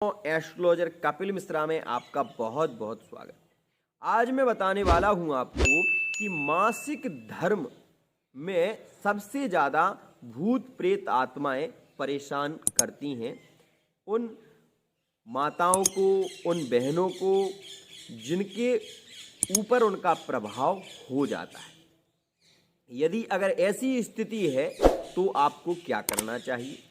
Astrologer Kapil Mishra में आपका बहुत बहुत स्वागत। आज मैं बताने वाला हूं आपको कि मासिक धर्म में सबसे ज़्यादा भूत प्रेत आत्माएं परेशान करती हैं उन माताओं को, उन बहनों को जिनके ऊपर उनका प्रभाव हो जाता है। यदि अगर ऐसी स्थिति है तो आपको क्या करना चाहिए।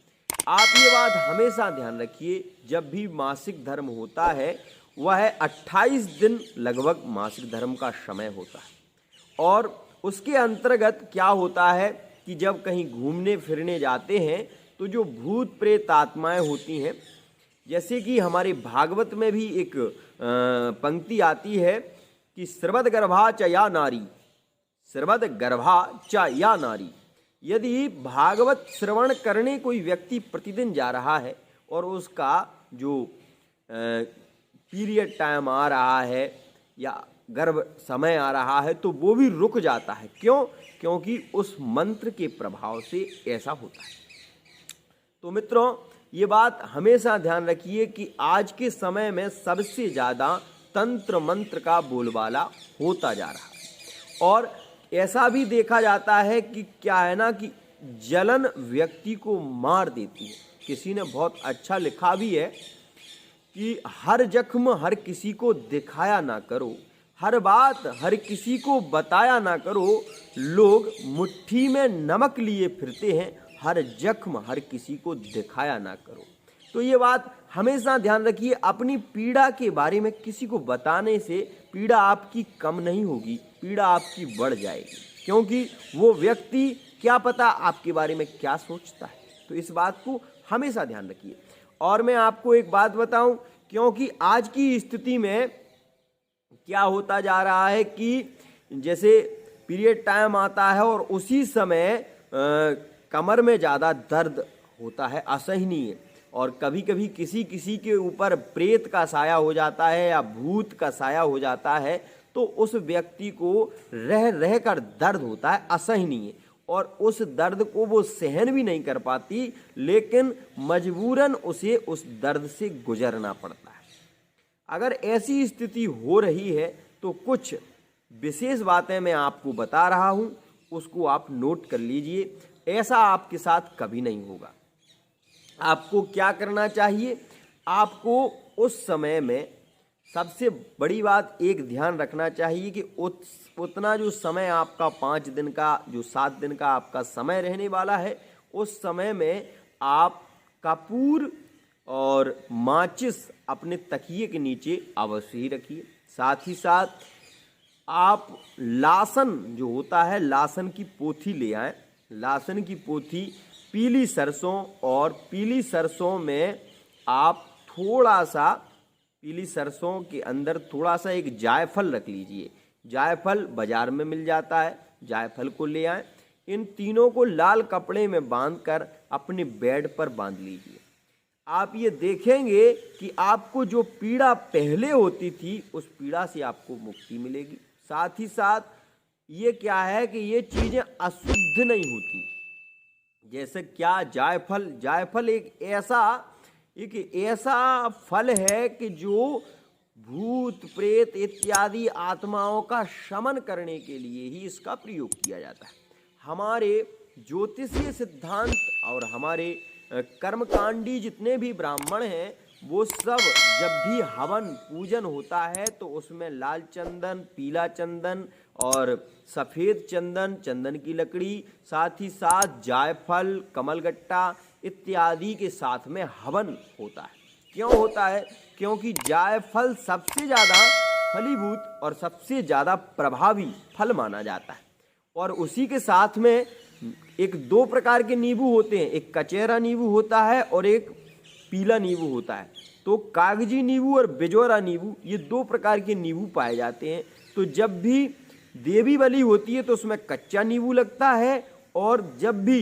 आप ये बात हमेशा ध्यान रखिए, जब भी मासिक धर्म होता है वह 28 दिन लगभग मासिक धर्म का समय होता है। और उसके अंतर्गत क्या होता है कि जब कहीं घूमने फिरने जाते हैं तो जो भूत प्रेत आत्माएं होती हैं, जैसे कि हमारे भागवत में भी एक पंक्ति आती है कि सर्वदगर्भा च या नारी, सर्वदगर्भा च या नारी। यदि भागवत श्रवण करने कोई व्यक्ति प्रतिदिन जा रहा है और उसका जो पीरियड टाइम आ रहा है या गर्भ समय आ रहा है तो वो भी रुक जाता है। क्यों? क्योंकि उस मंत्र के प्रभाव से ऐसा होता है। तो मित्रों, ये बात हमेशा ध्यान रखिए कि आज के समय में सबसे ज़्यादा तंत्र मंत्र का बोलबाला होता जा रहा है। और ऐसा भी देखा जाता है कि क्या है ना कि जलन व्यक्ति को मार देती है। किसी ने बहुत अच्छा लिखा भी है कि हर जख्म हर किसी को दिखाया ना करो, हर बात हर किसी को बताया ना करो, लोग मुट्ठी में नमक लिए फिरते हैं, हर जख्म हर किसी को दिखाया ना करो। तो ये बात हमेशा ध्यान रखिए, अपनी पीड़ा के बारे में किसी को बताने से पीड़ा आपकी कम नहीं होगी, पीड़ा आपकी बढ़ जाएगी। क्योंकि वो व्यक्ति क्या पता आपके बारे में क्या सोचता है। तो इस बात को हमेशा ध्यान रखिए। और मैं आपको एक बात बताऊं, क्योंकि आज की स्थिति में क्या होता जा रहा है कि जैसे पीरियड टाइम आता है और उसी समय कमर में ज़्यादा दर्द होता है, असहनीय। और कभी कभी किसी किसी के ऊपर प्रेत का साया हो जाता है या भूत का साया हो जाता है, तो उस व्यक्ति को रह रह कर दर्द होता है, असहनीय। और उस दर्द को वो सहन भी नहीं कर पाती, लेकिन मजबूरन उसे उस दर्द से गुजरना पड़ता है। अगर ऐसी स्थिति हो रही है तो कुछ विशेष बातें मैं आपको बता रहा हूँ, उसको आप नोट कर लीजिए। ऐसा आपके साथ कभी नहीं होगा। आपको क्या करना चाहिए, आपको उस समय में सबसे बड़ी बात एक ध्यान रखना चाहिए कि उतना जो समय आपका 5 दिन का, जो 7 दिन का आपका समय रहने वाला है, उस समय में आप कपूर और माचिस अपने तकिए के नीचे अवश्य ही रखिए। साथ ही साथ आप लासन जो होता है, लासन की पोथी ले आएं। लासन की पोथी, पीली सरसों, और पीली सरसों में आप थोड़ा सा, पीली सरसों के अंदर थोड़ा सा एक जायफल रख लीजिए। जायफल बाजार में मिल जाता है, जायफल को ले आएं। इन तीनों को लाल कपड़े में बांधकर अपने बेड पर बांध लीजिए। आप ये देखेंगे कि आपको जो पीड़ा पहले होती थी उस पीड़ा से आपको मुक्ति मिलेगी। साथ ही साथ ये क्या है कि ये चीज़ें अशुद्ध नहीं होती। जैसे क्या, जायफल, जायफल एक ऐसा फल है कि जो भूत प्रेत इत्यादि आत्माओं का शमन करने के लिए ही इसका प्रयोग किया जाता है। हमारे ज्योतिषीय सिद्धांत और हमारे कर्मकांडी जितने भी ब्राह्मण हैं, वो सब जब भी हवन पूजन होता है तो उसमें लाल चंदन, पीला चंदन और सफ़ेद चंदन, चंदन की लकड़ी, साथ ही साथ जायफल, कमलगट्टा इत्यादि के साथ में हवन होता है। क्यों होता है? क्योंकि जायफल सबसे ज़्यादा फलीभूत और सबसे ज़्यादा प्रभावी फल माना जाता है। और उसी के साथ में एक 2 प्रकार के नींबू होते हैं, एक कचेरा नींबू होता है और एक पीला नींबू होता है। तो कागजी नींबू और बिजोरा नींबू, ये 2 प्रकार के नींबू पाए जाते हैं। तो जब भी देवी बलि होती है तो उसमें कच्चा नींबू लगता है, और जब भी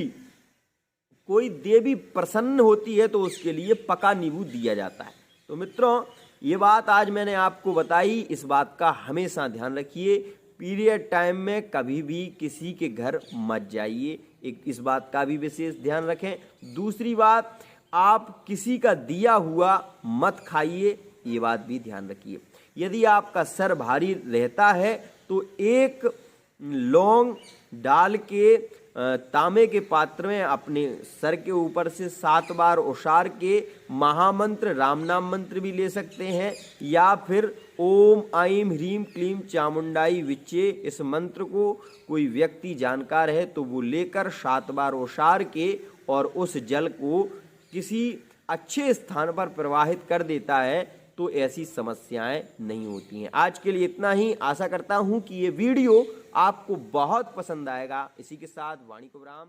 कोई देवी प्रसन्न होती है तो उसके लिए पका नींबू दिया जाता है। तो मित्रों, ये बात आज मैंने आपको बताई, इस बात का हमेशा ध्यान रखिए। पीरियड टाइम में कभी भी किसी के घर मत जाइए, इस बात का भी विशेष ध्यान रखें। दूसरी बात, आप किसी का दिया हुआ मत खाइए, ये बात भी ध्यान रखिए। यदि आपका सर भारी रहता है तो एक लौंग डाल के तांबे के पात्र में अपने सर के ऊपर से 7 बार उछाल के महामंत्र राम नाम मंत्र भी ले सकते हैं, या फिर ओम ऐं ह्रीं क्लीं चामुंडाई विच्चे, इस मंत्र को कोई व्यक्ति जानकार है तो वो लेकर 7 बार उछाल के और उस जल को किसी अच्छे स्थान पर प्रवाहित कर देता है तो ऐसी समस्याएं नहीं होती हैं। आज के लिए इतना ही। आशा करता हूं कि ये वीडियो आपको बहुत पसंद आएगा। इसी के साथ वाणी को विराम।